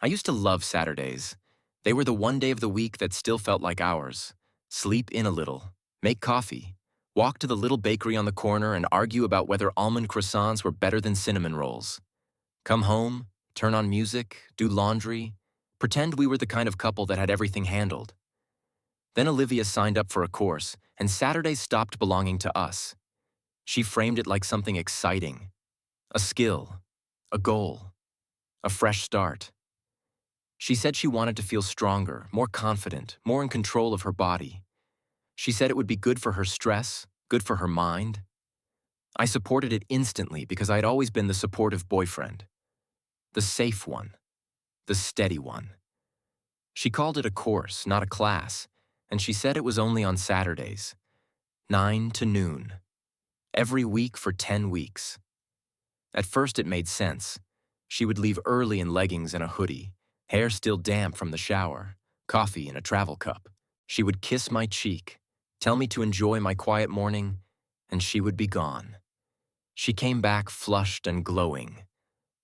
I used to love Saturdays. They were the one day of the week that still felt like ours. Sleep in a little, make coffee, walk to the little bakery on the corner and argue about whether almond croissants were better than cinnamon rolls. Come home, turn on music, do laundry, pretend we were the kind of couple that had everything handled. Then Olivia signed up for a course, and Saturdays stopped belonging to us. She framed it like something exciting, a skill, a goal, a fresh start. She said she wanted to feel stronger, more confident, more in control of her body. She said it would be good for her stress, good for her mind. I supported it instantly because I had always been the supportive boyfriend. The safe one. The steady one. She called it a course, not a class, and she said it was only on Saturdays, 9 to noon, every week for 10 weeks. At first it made sense. She would leave early in leggings and a hoodie, hair still damp from the shower, coffee in a travel cup. She would kiss my cheek, tell me to enjoy my quiet morning, and she would be gone. She came back flushed and glowing,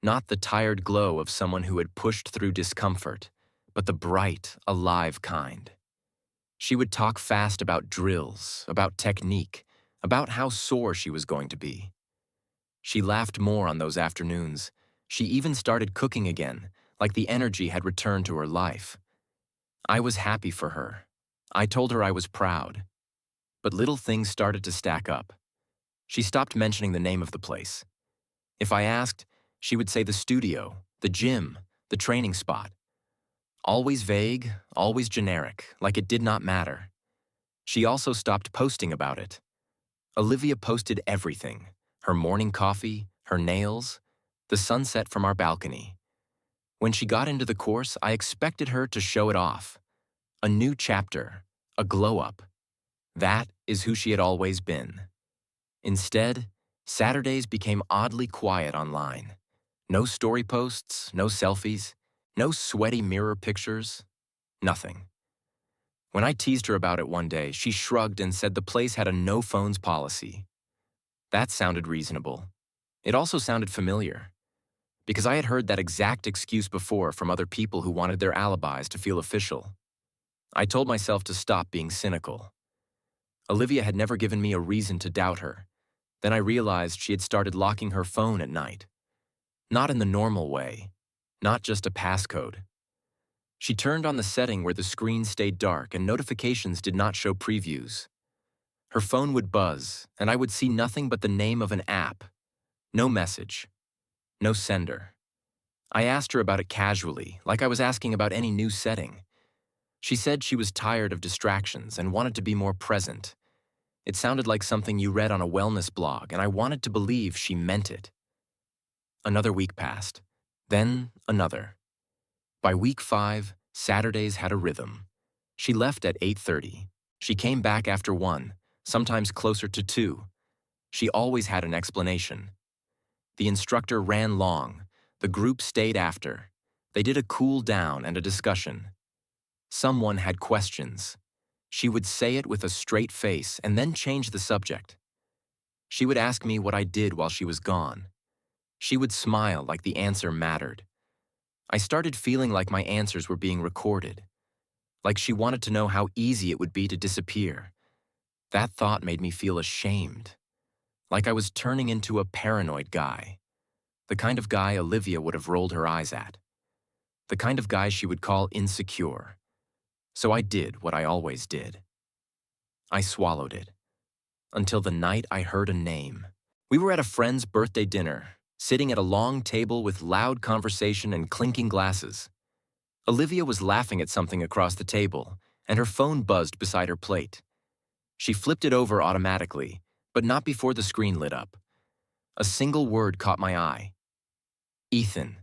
not the tired glow of someone who had pushed through discomfort, but the bright, alive kind. She would talk fast about drills, about technique, about how sore she was going to be. She laughed more on those afternoons. She even started cooking again, like the energy had returned to her life. I was happy for her. I told her I was proud. But little things started to stack up. She stopped mentioning the name of the place. If I asked, she would say the studio, the gym, the training spot. Always vague, always generic, like it did not matter. She also stopped posting about it. Olivia posted everything: her morning coffee, her nails, the sunset from our balcony. When she got into the course, I expected her to show it off. A new chapter, a glow-up. That is who she had always been. Instead, Saturdays became oddly quiet online. No story posts, no selfies, no sweaty mirror pictures, nothing. When I teased her about it one day, she shrugged and said the place had a no-phones policy. That sounded reasonable. It also sounded familiar, because I had heard that exact excuse before from other people who wanted their alibis to feel official. I told myself to stop being cynical. Olivia had never given me a reason to doubt her. Then I realized she had started locking her phone at night. Not in the normal way, not just a passcode. She turned on the setting where the screen stayed dark and notifications did not show previews. Her phone would buzz, and I would see nothing but the name of an app. No message. No sender. I asked her about it casually, like I was asking about any new setting. She said she was tired of distractions and wanted to be more present. It sounded like something you read on a wellness blog, and I wanted to believe she meant it. Another week passed. Then another. By week 5, Saturdays had a rhythm. She left at 8:30. She came back after 1, sometimes closer to 2. She always had an explanation. The instructor ran long. The group stayed after. They did a cool down and a discussion. Someone had questions. She would say it with a straight face and then change the subject. She would ask me what I did while she was gone. She would smile like the answer mattered. I started feeling like my answers were being recorded, like she wanted to know how easy it would be to disappear. That thought made me feel ashamed, like I was turning into a paranoid guy, the kind of guy Olivia would have rolled her eyes at, the kind of guy she would call insecure. So I did what I always did. I swallowed it, until the night I heard a name. We were at a friend's birthday dinner, sitting at a long table with loud conversation and clinking glasses. Olivia was laughing at something across the table, and her phone buzzed beside her plate. She flipped it over automatically, but not before the screen lit up. A single word caught my eye. Ethan.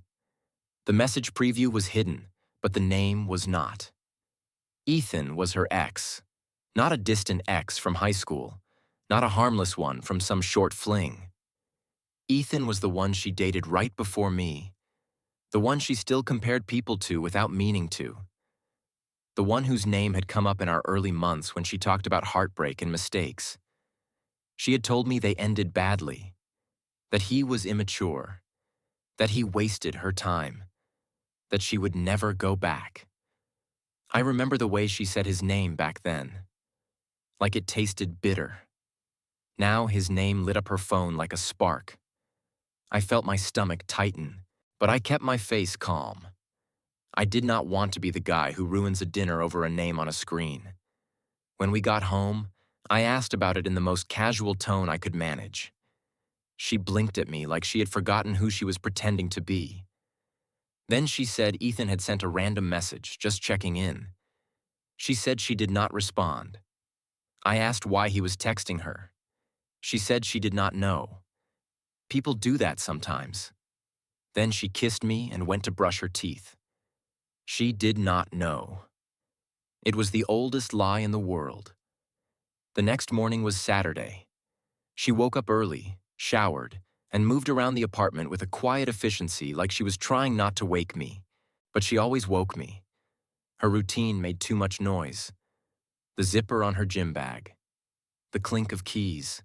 The message preview was hidden, but the name was not. Ethan was her ex. Not a distant ex from high school, not a harmless one from some short fling. Ethan was the one she dated right before me, the one she still compared people to without meaning to, the one whose name had come up in our early months when she talked about heartbreak and mistakes. She had told me they ended badly, that he was immature, that he wasted her time. that she would never go back. I remember the way she said his name back then, like it tasted bitter. Now his name lit up her phone like a spark. I felt my stomach tighten, but I kept my face calm. I did not want to be the guy who ruins a dinner over a name on a screen. When we got home, I asked about it in the most casual tone I could manage. She blinked at me like she had forgotten who she was pretending to be. Then she said Ethan had sent a random message, just checking in. She said she did not respond. I asked why he was texting her. She said she did not know. People do that sometimes. Then she kissed me and went to brush her teeth. She did not know. It was the oldest lie in the world. The next morning was Saturday. She woke up early, showered, and moved around the apartment with a quiet efficiency like she was trying not to wake me. But she always woke me. Her routine made too much noise. The zipper on her gym bag, the clink of keys,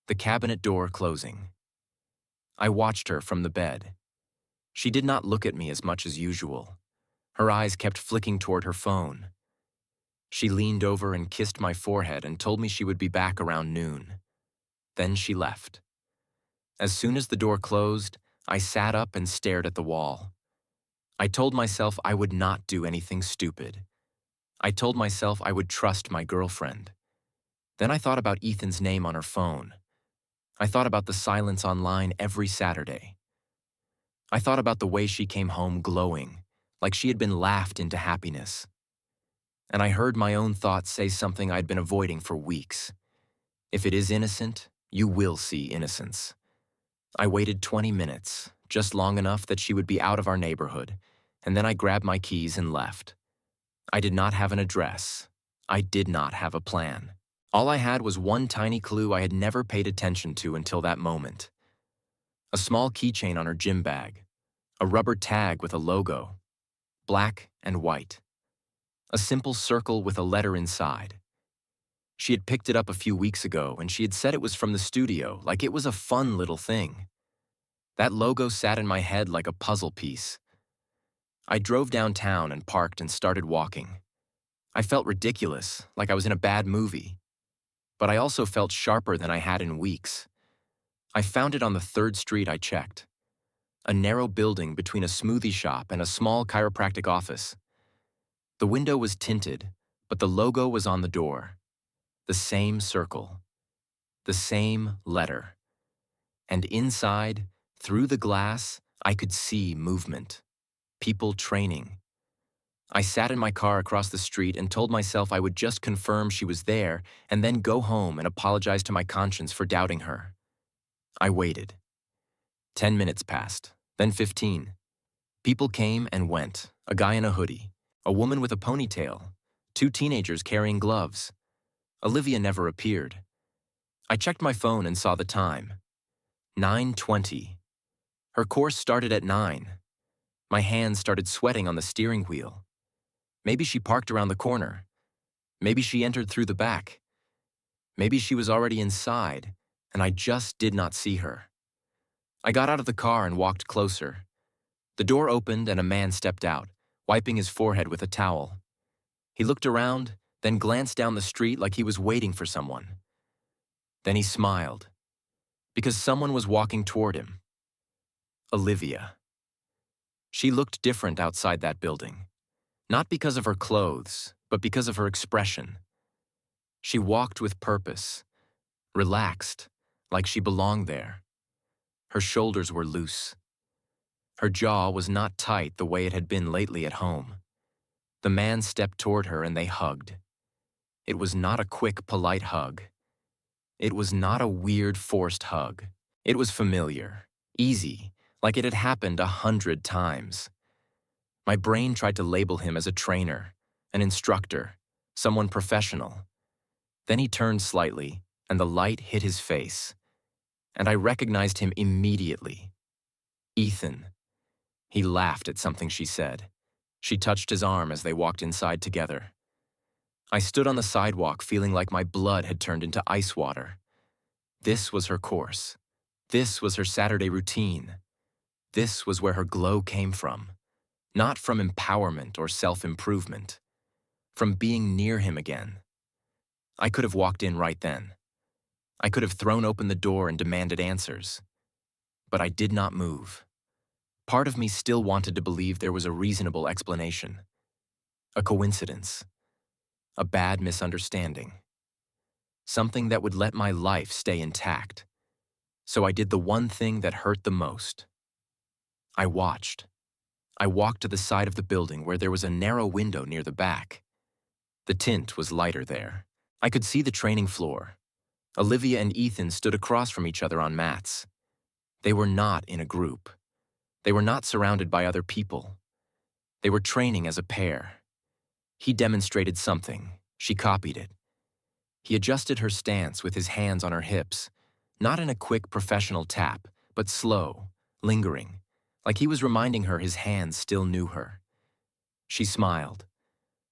the cabinet door closing. I watched her from the bed. She did not look at me as much as usual. Her eyes kept flicking toward her phone. She leaned over and kissed my forehead and told me she would be back around noon. Then she left. As soon as the door closed, I sat up and stared at the wall. I told myself I would not do anything stupid. I told myself I would trust my girlfriend. Then I thought about Ethan's name on her phone. I thought about the silence online every Saturday. I thought about the way she came home glowing, like she had been laughed into happiness. And I heard my own thoughts say something I'd been avoiding for weeks. If it is innocent, you will see innocence. I waited 20 minutes, just long enough that she would be out of our neighborhood, and then I grabbed my keys and left. I did not have an address. I did not have a plan. All I had was one tiny clue I had never paid attention to until that moment. A small keychain on her gym bag, a rubber tag with a logo, black and white. A simple circle with a letter inside. She had picked it up a few weeks ago and she had said it was from the studio, like it was a fun little thing. That logo sat in my head like a puzzle piece. I drove downtown and parked and started walking. I felt ridiculous, like I was in a bad movie. But I also felt sharper than I had in weeks. I found it on the 3rd street I checked. A narrow building between a smoothie shop and a small chiropractic office. The window was tinted, but the logo was on the door. The same circle. The same letter. And inside, through the glass, I could see movement. People training. I sat in my car across the street and told myself I would just confirm she was there and then go home and apologize to my conscience for doubting her. I waited. 10 minutes passed, then 15. People came and went, a guy in a hoodie, a woman with a ponytail, 2 teenagers carrying gloves. Olivia never appeared. I checked my phone and saw the time. 9:20. Her course started at 9. My hands started sweating on the steering wheel. Maybe she parked around the corner. Maybe she entered through the back. Maybe she was already inside, and I just did not see her. I got out of the car and walked closer. The door opened and a man stepped out, wiping his forehead with a towel. He looked around, then glanced down the street like he was waiting for someone. Then he smiled, because someone was walking toward him. Olivia. She looked different outside that building. Not because of her clothes, but because of her expression. She walked with purpose, relaxed, like she belonged there. Her shoulders were loose. Her jaw was not tight the way it had been lately at home. The man stepped toward her and they hugged. It was not a quick, polite hug. It was not a weird, forced hug. It was familiar, easy, like it had happened 100 times. My brain tried to label him as a trainer, an instructor, someone professional. Then he turned slightly, and the light hit his face. And I recognized him immediately. Ethan. He laughed at something she said. She touched his arm as they walked inside together. I stood on the sidewalk feeling like my blood had turned into ice water. This was her course. This was her Saturday routine. This was where her glow came from. Not from empowerment or self-improvement, from being near him again. I could have walked in right then. I could have thrown open the door and demanded answers. But I did not move. Part of me still wanted to believe there was a reasonable explanation. A coincidence. A bad misunderstanding. Something that would let my life stay intact. So I did the one thing that hurt the most. I watched. I walked to the side of the building where there was a narrow window near the back. The tint was lighter there. I could see the training floor. Olivia and Ethan stood across from each other on mats. They were not in a group. They were not surrounded by other people. They were training as a pair. He demonstrated something. She copied it. He adjusted her stance with his hands on her hips, not in a quick professional tap, but slow, lingering, like he was reminding her his hands still knew her. She smiled,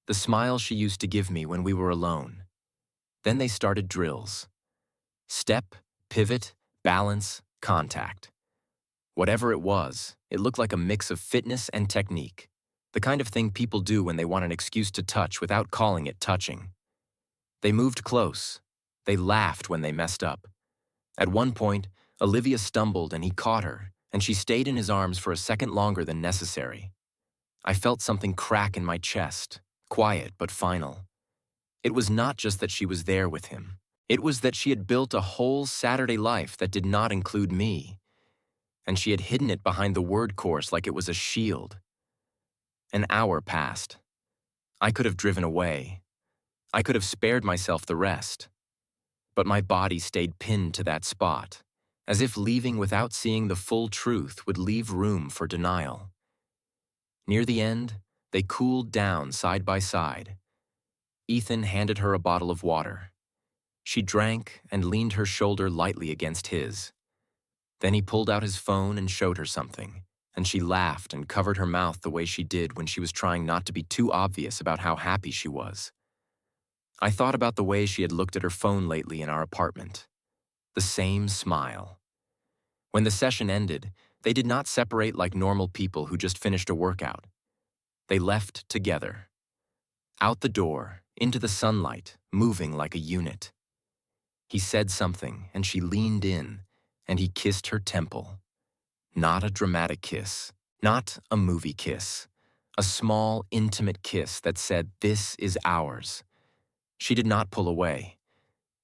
the smile she used to give me when we were alone. Then they started drills. Step, pivot, balance, contact. Whatever it was, it looked like a mix of fitness and technique, the kind of thing people do when they want an excuse to touch without calling it touching. They moved close. They laughed when they messed up. At one point, Olivia stumbled and he caught her, and she stayed in his arms for a second longer than necessary. I felt something crack in my chest, quiet but final. It was not just that she was there with him. It was that she had built a whole Saturday life that did not include me, and she had hidden it behind the word course like it was a shield. An hour passed. I could have driven away. I could have spared myself the rest. But my body stayed pinned to that spot, as if leaving without seeing the full truth would leave room for denial. Near the end, they cooled down side by side. Ethan handed her a bottle of water. She drank and leaned her shoulder lightly against his. Then he pulled out his phone and showed her something, and she laughed and covered her mouth the way she did when she was trying not to be too obvious about how happy she was. I thought about the way she had looked at her phone lately in our apartment. The same smile. When the session ended, they did not separate like normal people who just finished a workout. They left together. Out the door, into the sunlight, moving like a unit. He said something, and she leaned in, and he kissed her temple. Not a dramatic kiss, not a movie kiss. A small, intimate kiss that said, "This is ours." She did not pull away.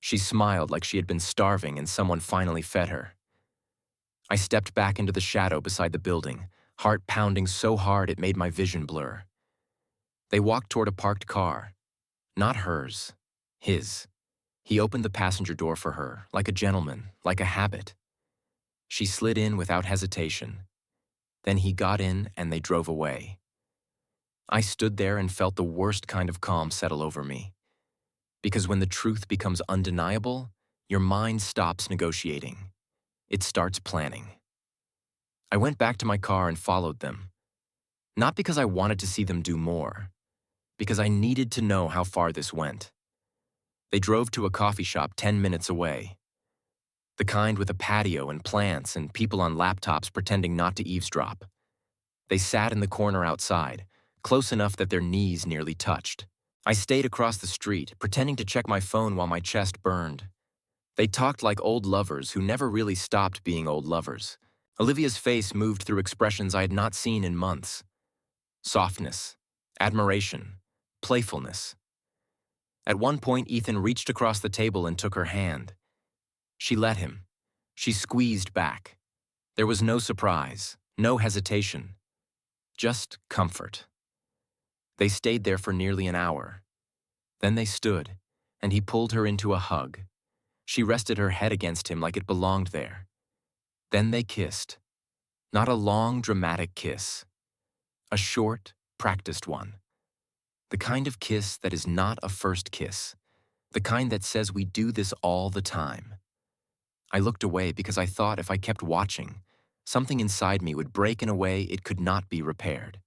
She smiled like she had been starving and someone finally fed her. I stepped back into the shadow beside the building, heart pounding so hard it made my vision blur. They walked toward a parked car. Not hers, his. He opened the passenger door for her, like a gentleman, like a habit. She slid in without hesitation. Then he got in and they drove away. I stood there and felt the worst kind of calm settle over me. Because when the truth becomes undeniable, your mind stops negotiating. It starts planning. I went back to my car and followed them. Not because I wanted to see them do more, because I needed to know how far this went. They drove to a coffee shop 10 minutes away. The kind with a patio and plants and people on laptops pretending not to eavesdrop. They sat in the corner outside, close enough that their knees nearly touched. I stayed across the street, pretending to check my phone while my chest burned. They talked like old lovers who never really stopped being old lovers. Olivia's face moved through expressions I had not seen in months. Softness, admiration, playfulness. At one point, Ethan reached across the table and took her hand. She let him. She squeezed back. There was no surprise, no hesitation, just comfort. They stayed there for nearly an hour. Then they stood, and he pulled her into a hug. She rested her head against him like it belonged there. Then they kissed. Not a long, dramatic kiss. A short, practiced one. The kind of kiss that is not a first kiss. The kind that says we do this all the time. I looked away because I thought if I kept watching, something inside me would break in a way it could not be repaired.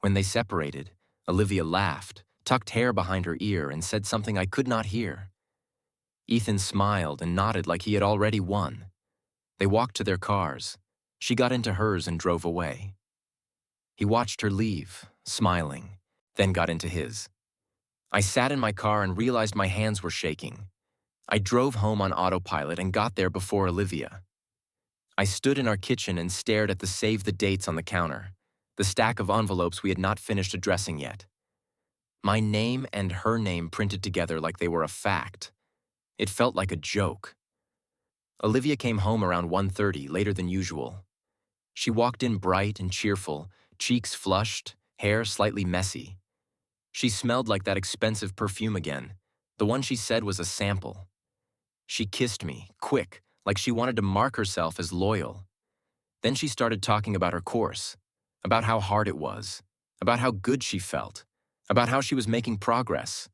When they separated, Olivia laughed, tucked hair behind her ear, and said something I could not hear. Ethan smiled and nodded like he had already won. They walked to their cars. She got into hers and drove away. He watched her leave, smiling, then got into his. I sat in my car and realized my hands were shaking. I drove home on autopilot and got there before Olivia. I stood in our kitchen and stared at the save the dates on the counter, the stack of envelopes we had not finished addressing yet. My name and her name printed together like they were a fact. It felt like a joke. Olivia came home around 1:30, later than usual. She walked in bright and cheerful, cheeks flushed, hair slightly messy. She smelled like that expensive perfume again, the one she said was a sample. She kissed me, quick, like she wanted to mark herself as loyal. Then she started talking about her course, about how hard it was, about how good she felt, about how she was making progress.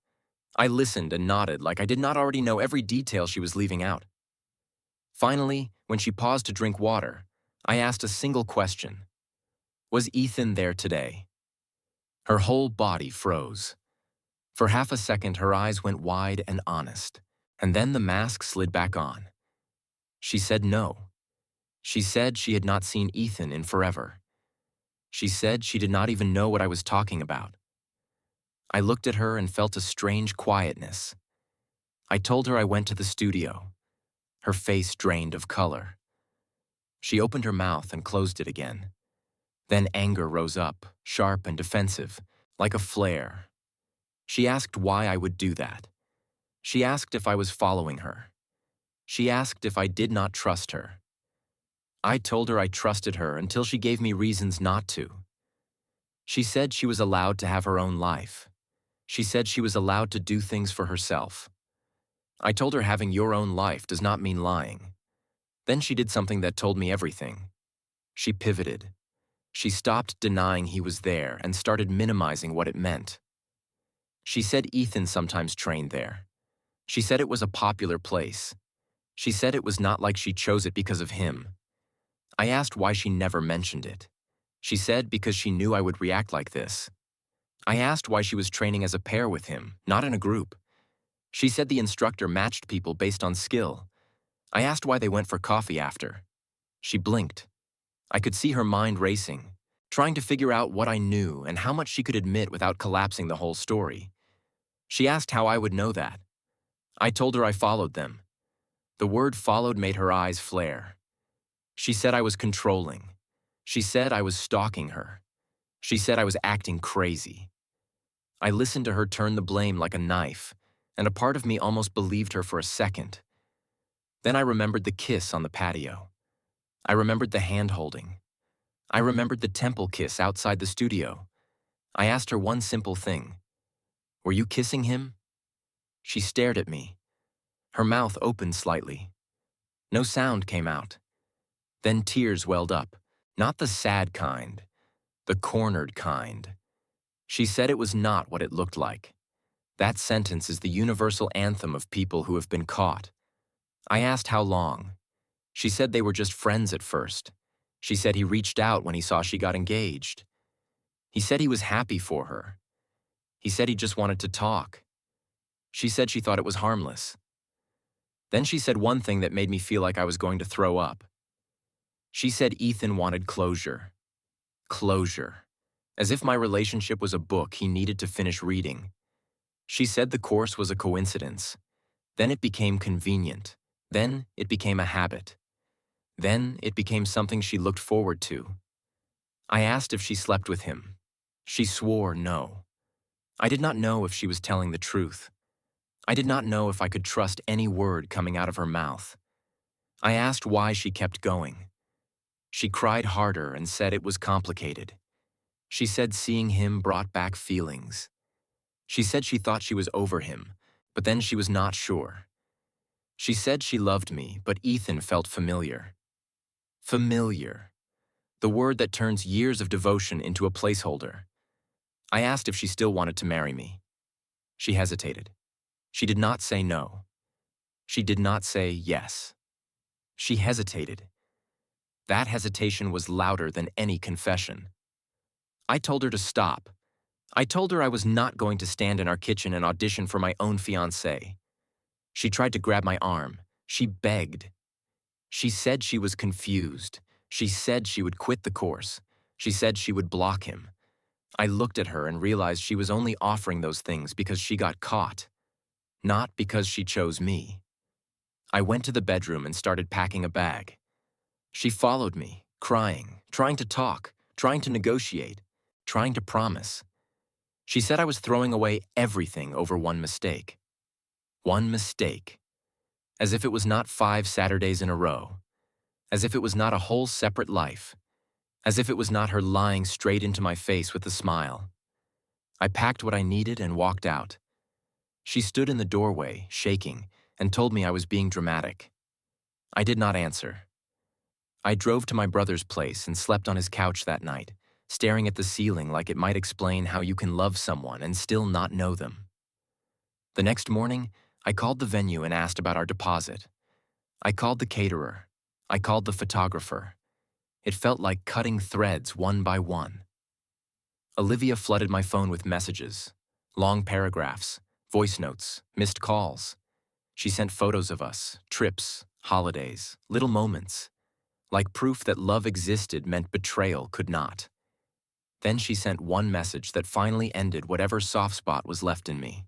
I listened and nodded like I did not already know every detail she was leaving out. Finally, when she paused to drink water, I asked a single question. Was Ethan there today? Her whole body froze. For half a second, her eyes went wide and honest, and then the mask slid back on. She said no. She said she had not seen Ethan in forever. She said she did not even know what I was talking about. I looked at her and felt a strange quietness. I told her I went to the studio. Her face drained of color. She opened her mouth and closed it again. Then anger rose up, sharp and defensive, like a flare. She asked why I would do that. She asked if I was following her. She asked if I did not trust her. I told her I trusted her until she gave me reasons not to. She said she was allowed to have her own life. She said she was allowed to do things for herself. I told her having your own life does not mean lying. Then she did something that told me everything. She pivoted. She stopped denying he was there and started minimizing what it meant. She said Ethan sometimes trained there. She said it was a popular place. She said it was not like she chose it because of him. I asked why she never mentioned it. She said because she knew I would react like this. I asked why she was training as a pair with him, not in a group. She said the instructor matched people based on skill. I asked why they went for coffee after. She blinked. I could see her mind racing, trying to figure out what I knew and how much she could admit without collapsing the whole story. She asked how I would know that. I told her I followed them. The word followed made her eyes flare. She said I was controlling. She said I was stalking her. She said I was acting crazy. I listened to her turn the blame like a knife, and a part of me almost believed her for a second. Then I remembered the kiss on the patio. I remembered the hand-holding. I remembered the temple kiss outside the studio. I asked her one simple thing. Were you kissing him? She stared at me. Her mouth opened slightly. No sound came out. Then tears welled up, not the sad kind, the cornered kind. She said it was not what it looked like. That sentence is the universal anthem of people who have been caught. I asked how long. She said they were just friends at first. She said he reached out when he saw she got engaged. He said he was happy for her. He said he just wanted to talk. She said she thought it was harmless. Then she said one thing that made me feel like I was going to throw up. She said Ethan wanted closure. Closure. As if my relationship was a book he needed to finish reading. She said the course was a coincidence. Then it became convenient. Then it became a habit. Then it became something she looked forward to. I asked if she slept with him. She swore no. I did not know if she was telling the truth. I did not know if I could trust any word coming out of her mouth. I asked why she kept going. She cried harder and said it was complicated. She said seeing him brought back feelings. She said she thought she was over him, but then she was not sure. She said she loved me, but Ethan felt familiar. Familiar. The word that turns years of devotion into a placeholder. I asked if she still wanted to marry me. She hesitated. She did not say no. She did not say yes. She hesitated. That hesitation was louder than any confession. I told her to stop. I told her I was not going to stand in our kitchen and audition for my own fiancé. She tried to grab my arm. She begged. She said she was confused. She said she would quit the course. She said she would block him. I looked at her and realized she was only offering those things because she got caught, not because she chose me. I went to the bedroom and started packing a bag. She followed me, crying, trying to talk, trying to negotiate, trying to promise. She said I was throwing away everything over one mistake. One mistake. As if it was not 5 Saturdays in a row. As if it was not a whole separate life. As if it was not her lying straight into my face with a smile. I packed what I needed and walked out. She stood in the doorway, shaking, and told me I was being dramatic. I did not answer. I drove to my brother's place and slept on his couch that night, staring at the ceiling like it might explain how you can love someone and still not know them. The next morning, I called the venue and asked about our deposit. I called the caterer. I called the photographer. It felt like cutting threads one by one. Olivia flooded my phone with messages, long paragraphs, voice notes, missed calls. She sent photos of us, trips, holidays, little moments, like proof that love existed meant betrayal could not. Then she sent one message that finally ended whatever soft spot was left in me.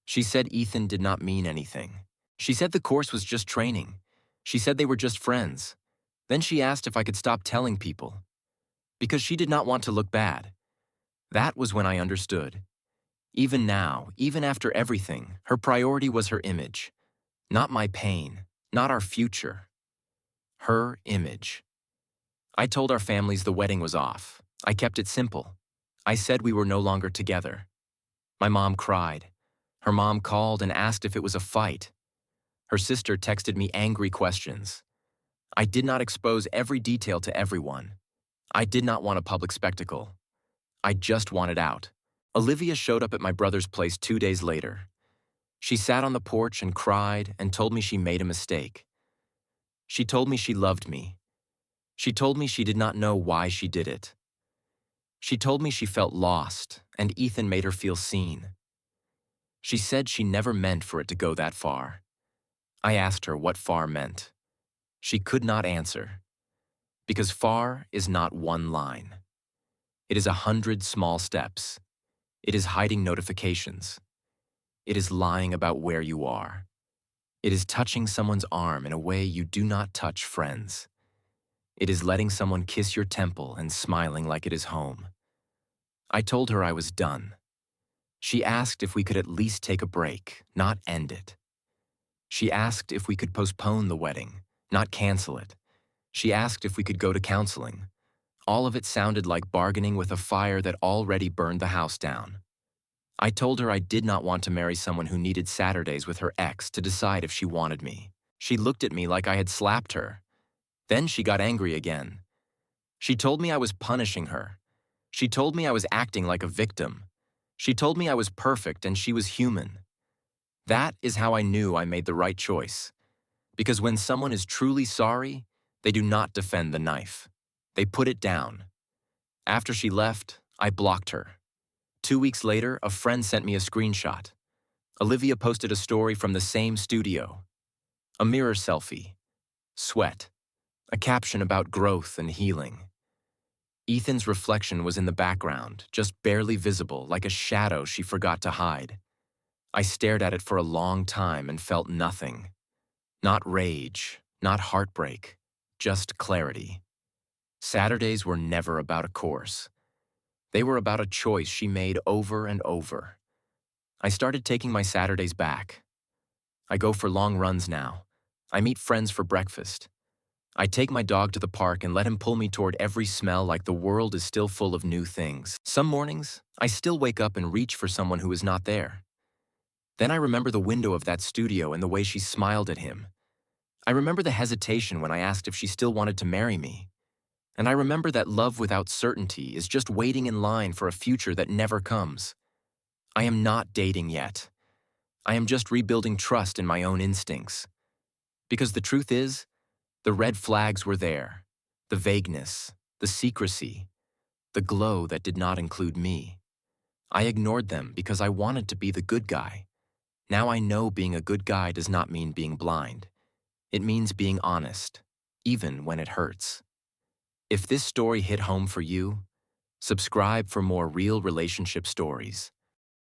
She said Ethan did not mean anything. She said the course was just training. She said they were just friends. Then she asked if I could stop telling people. Because she did not want to look bad. That was when I understood. Even now, even after everything, her priority was her image. Not my pain, not our future. Her image. I told our families the wedding was off. I kept it simple. I said we were no longer together. My mom cried. Her mom called and asked if it was a fight. Her sister texted me angry questions. I did not expose every detail to everyone. I did not want a public spectacle. I just wanted out. Olivia showed up at my brother's place 2 days later. She sat on the porch and cried and told me she made a mistake. She told me she loved me. She told me she did not know why she did it. She told me she felt lost and Ethan made her feel seen. She said she never meant for it to go that far. I asked her what far meant. She could not answer. Because far is not one line. It is 100 small steps. It is hiding notifications. It is lying about where you are. It is touching someone's arm in a way you do not touch friends. It is letting someone kiss your temple and smiling like it is home. I told her I was done. She asked if we could at least take a break, not end it. She asked if we could postpone the wedding, not cancel it. She asked if we could go to counseling. All of it sounded like bargaining with a fire that already burned the house down. I told her I did not want to marry someone who needed Saturdays with her ex to decide if she wanted me. She looked at me like I had slapped her. Then she got angry again. She told me I was punishing her. She told me I was acting like a victim. She told me I was perfect and she was human. That is how I knew I made the right choice. Because when someone is truly sorry, they do not defend the knife. They put it down. After she left, I blocked her. 2 weeks later, a friend sent me a screenshot. Olivia posted a story from the same studio. A mirror selfie. Sweat. A caption about growth and healing. Ethan's reflection was in the background, just barely visible, like a shadow she forgot to hide. I stared at it for a long time and felt nothing. Not rage, not heartbreak, just clarity. Saturdays were never about a course. They were about a choice she made over and over. I started taking my Saturdays back. I go for long runs now. I meet friends for breakfast. I take my dog to the park and let him pull me toward every smell like the world is still full of new things. Some mornings, I still wake up and reach for someone who is not there. Then I remember the window of that studio and the way she smiled at him. I remember the hesitation when I asked if she still wanted to marry me. And I remember that love without certainty is just waiting in line for a future that never comes. I am not dating yet. I am just rebuilding trust in my own instincts. Because the truth is, the red flags were there. The vagueness, the secrecy, the glow that did not include me. I ignored them because I wanted to be the good guy. Now I know being a good guy does not mean being blind. It means being honest, even when it hurts. If this story hit home for you, subscribe for more real relationship stories.